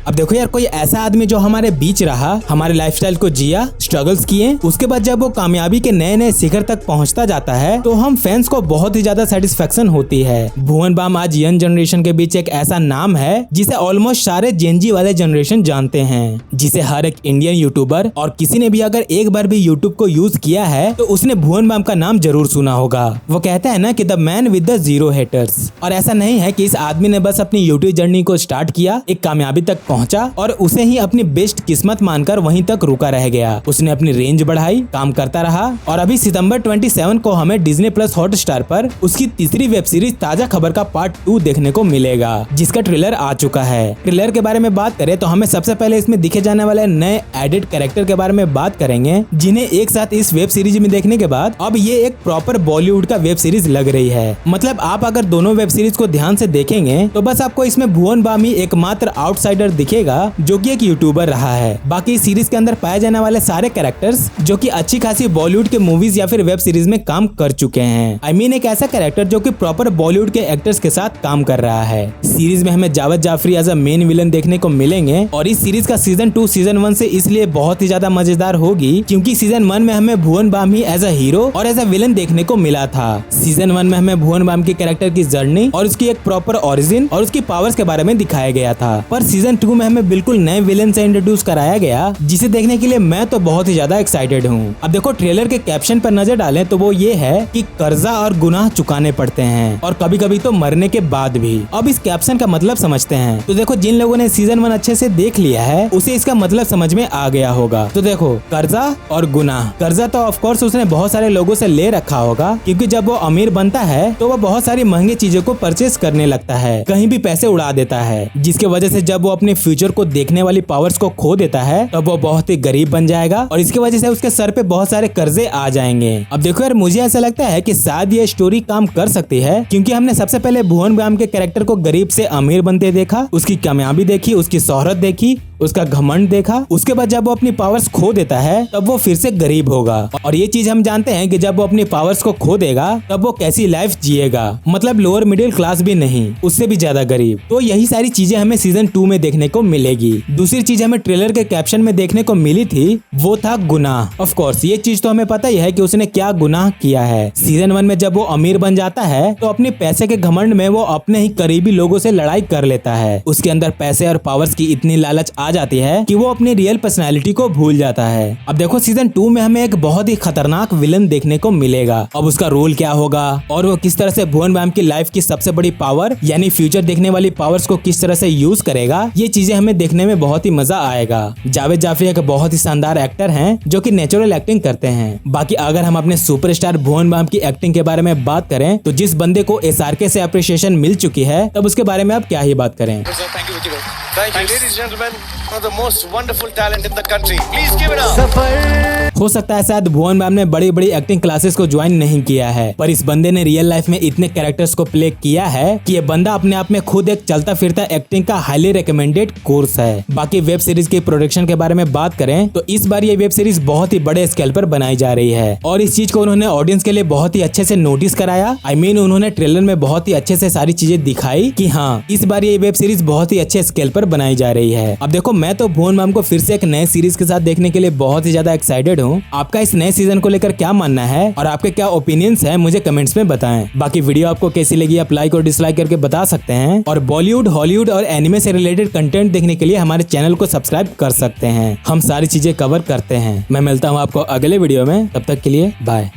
अब देखो यार, कोई ऐसा आदमी जो हमारे बीच रहा, हमारे लाइफस्टाइल को जिया, स्ट्रगल्स किए, उसके बाद जब वो कामयाबी के नए नए शिखर तक पहुंचता जाता है तो हम फैंस को बहुत ही ज्यादा सेटिस्फेक्शन होती है। भुवन बाम आज यंग जनरेशन के बीच एक ऐसा नाम है जिसे ऑलमोस्ट सारे जेनजी वाले जनरेशन जानते हैं, जिसे हर एक इंडियन यूट्यूबर और किसी ने भी अगर एक बार भी यूट्यूब को यूज किया है तो उसने भुवन बाम का नाम जरूर सुना होगा। वो कहते हैं ना कि the man with the zero haters. और ऐसा नहीं है कि इस आदमी ने बस अपनी यूट्यूब जर्नी को स्टार्ट किया, एक कामयाबी तक पहुंचा और उसे ही अपनी बेस्ट किस्मत मानकर वहीं तक रुका रह गया। उसने अपनी रेंज बढ़ाई, काम करता रहा और अभी सितंबर 27 को हमें डिज्नी प्लस हॉटस्टार पर उसकी तीसरी वेब सीरीज ताजा खबर का पार्ट 2 देखने को मिलेगा, जिसका ट्रेलर आ चुका है। ट्रेलर के बारे में बात करें तो हमें सबसे पहले इसमें दिखे जाने वाले नए एडिड कैरेक्टर के बारे में बात करेंगे, जिन्हें एक साथ इस वेब सीरीज में देखने के बाद अब ये एक प्रॉपर बॉलीवुड का वेब सीरीज लग रही है। मतलब आप अगर दोनों वेब सीरीज को ध्यान से देखेंगे तो बस आपको इसमें भुवन बाम ही एकमात्र आउटसाइडर दिखेगा जो कि एक यूट्यूबर रहा है। बाकी इस सीरीज के अंदर पाए जाने वाले सारे कैरेक्टर्स जो कि अच्छी खासी बॉलीवुड के मूवीज या फिर वेब सीरीज में काम कर चुके हैं। आई मीन एक ऐसा कैरेक्टर जो कि प्रॉपर बॉलीवुड के एक्टर्स के साथ काम कर रहा है। सीरीज में हमें Javed Jaffrey as a main villain देखने को मिलेंगे और इस सीरीज का सीजन 2 सीजन 1 से इसलिए बहुत ही ज्यादा मजेदार होगी क्योंकि सीजन 1 में हमें भुवन बाम ही एज अ हीरो और एज अ विलन देखने को मिला था। सीजन 1 में हमें भुवन बाम की कैरेक्टर की जर्नी और उसकी एक प्रॉपर ओरिजिन और उसकी पावर्स के बारे में दिखाया गया था। पर सीजन 2 में हमें बिल्कुल नए विलन से इंट्रोड्यूस कराया गया, जिसे देखने के लिए मैं तो बहुत ही ज्यादा एक्साइटेड हूँ। अब देखो ट्रेलर के कैप्शन पर नजर डालें तो वो ये है कि कर्जा और गुनाह चुकाने पड़ते हैं और कभी कभी तो मरने के बाद भी। अब इस कैप्शन का मतलब समझते हैं। तो देखो जिन लोगों ने सीजन 1 अच्छे से देख लिया है उसे इसका मतलब समझ में आ गया होगा। तो देखो कर्जा और गुनाह, कर्जा तो ऑफ कोर्स उसने बहुत सारे लोगों से ले रखा होगा क्योंकि जब वो अमीर बनता है तो वो बहुत सारी महंगी चीजों को परचेस करने लगता है, कहीं भी पैसे उड़ा देता है, जिसके वजह से जब वो अपने फ्यूचर को देखने वाली पावर्स को खो देता है तब वो बहुत ही गरीब बन जाएगा और इसकी वजह से उसके सर पे बहुत सारे कर्जे आ जाएंगे। अब देखो यार, मुझे ऐसा लगता है कि शायद ये स्टोरी काम कर सकती है क्योंकि हमने सबसे पहले भुवन बाम के कैरेक्टर को गरीब से अमीर बनते देखा, उसकी कामयाबी देखी, उसकी शोहरत देखी, उसका घमंड देखा। उसके बाद जब वो अपनी पावर्स खो देता है तब वो फिर से गरीब होगा और ये चीज हम जानते हैं कि जब वो अपनी पावर्स को खो देगा तब वो कैसी लाइफ जिएगा, मतलब लोअर मिडिल क्लास भी नहीं, उससे भी ज्यादा गरीब। तो यही सारी चीजें हमें सीजन 2 में देखने को मिलेगी। दूसरी चीज हमें ट्रेलर के कैप्शन में देखने को मिली थी वो था गुनाह। ऑफ कोर्स ये चीज तो हमें पता ही है कि उसने क्या गुनाह किया है। सीजन 1 में जब वो अमीर बन जाता है तो अपने पैसे के घमंड में वो अपने ही करीबी लोगों से लड़ाई कर लेता है। उसके अंदर पैसे और पावर्स की इतनी लालच आ जाती है कि वो अपनी रियल पर्सनालिटी को भूल जाता है। अब देखो सीजन 2 में हमें एक बहुत ही खतरनाक विलन देखने को मिलेगा। अब उसका रोल क्या होगा और वो किस तरह से भुवन बाम की लाइफ की सबसे बड़ी पावर यानी फ्यूचर देखने वाली पावर्स को किस तरह से यूज करेगा, ये चीजें हमें देखने में बहुत ही मजा आएगा। जावेद जाफरी एक बहुत ही शानदार एक्टर हैं जो कि नेचुरल एक्टिंग करते हैं। बाकी अगर हम अपने सुपरस्टार भुवन बाम की एक्टिंग के बारे में बात करें तो जिस बंदे को SRK से अप्रिशिएशन मिल चुकी है तब उसके बारे में आप क्या ही बात करें। Thank you, ladies and gentlemen, one of the most wonderful talent in the country. Please give it up. हो सकता है शायद भुवन बाम ने बड़ी बड़ी एक्टिंग क्लासेस को ज्वाइन नहीं किया है, पर इस बंदे ने रियल लाइफ में इतने कैरेक्टर्स को प्ले किया है कि ये बंदा अपने आप में खुद एक चलता फिरता एक्टिंग का हाईली रिकमेंडेड कोर्स है। बाकी वेब सीरीज की प्रोडक्शन के बारे में बात करें तो इस बार ये वेब सीरीज बहुत ही बड़े स्केल पर बनाई जा रही है और इस चीज को उन्होंने ऑडियंस के लिए बहुत ही अच्छे से नोटिस कराया। आई मीन उन्होंने ट्रेलर में बहुत ही अच्छे से सारी चीजें दिखाई कि हाँ इस बार ये वेब सीरीज बहुत ही अच्छे स्केल पर बनाई जा रही है। अब देखो मैं तो भुवन बाम को फिर से एक नए सीरीज के साथ देखने के लिए बहुत ही ज्यादा एक्साइटेड हूँ। आपका इस नए सीजन को लेकर क्या मानना है और आपके क्या ओपिनियंस हैं मुझे कमेंट्स में बताएं। बाकी वीडियो आपको कैसी लगी आप लाइक और डिसलाइक करके बता सकते हैं और बॉलीवुड, हॉलीवुड और एनिमे से रिलेटेड कंटेंट देखने के लिए हमारे चैनल को सब्सक्राइब कर सकते हैं। हम सारी चीजें कवर करते हैं। मैं मिलता हूँ आपको अगले वीडियो में, तब तक के लिए बाय।